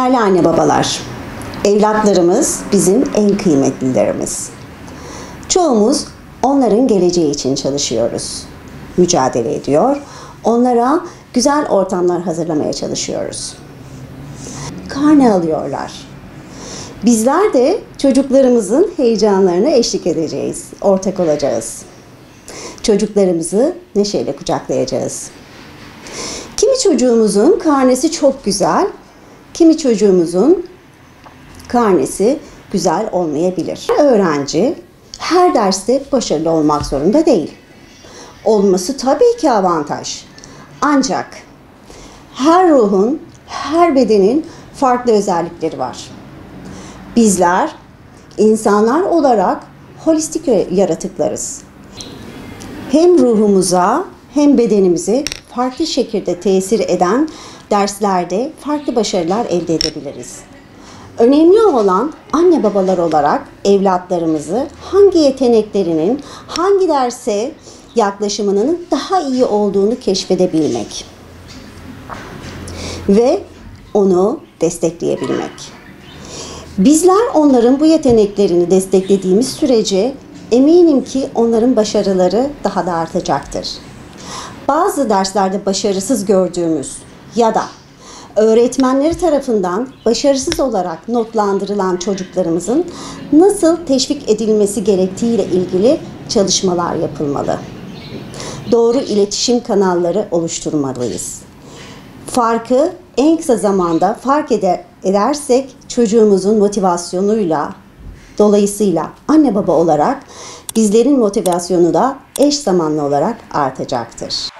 Değerli anne babalar, evlatlarımız bizim en kıymetlilerimiz. Çoğumuz onların geleceği için çalışıyoruz, mücadele ediyor. Onlara güzel ortamlar hazırlamaya çalışıyoruz. Karne alıyorlar. Bizler de çocuklarımızın heyecanlarına eşlik edeceğiz, ortak olacağız. Çocuklarımızı neşeyle kucaklayacağız. Kimi çocuğumuzun karnesi çok güzel, kimi çocuğumuzun karnesi güzel olmayabilir. Öğrenci her derste başarılı olmak zorunda değil. Olması tabii ki avantaj. Ancak her ruhun, her bedenin farklı özellikleri var. Bizler insanlar olarak holistik yaratıklarız. Hem ruhumuza hem bedenimize farklı şekilde tesir eden derslerde farklı başarılar elde edebiliriz. Önemli olan anne babalar olarak evlatlarımızı hangi yeteneklerinin, hangi derse yaklaşımının daha iyi olduğunu keşfedebilmek ve onu destekleyebilmek. Bizler onların bu yeteneklerini desteklediğimiz sürece eminim ki onların başarıları daha da artacaktır. Bazı derslerde başarısız gördüğümüz ya da öğretmenleri tarafından başarısız olarak notlandırılan çocuklarımızın nasıl teşvik edilmesi gerektiği ile ilgili çalışmalar yapılmalı. Doğru iletişim kanalları oluşturmalıyız. Farkı en kısa zamanda fark edersek çocuğumuzun motivasyonuyla, dolayısıyla anne baba olarak bizlerin motivasyonu da eş zamanlı olarak artacaktır.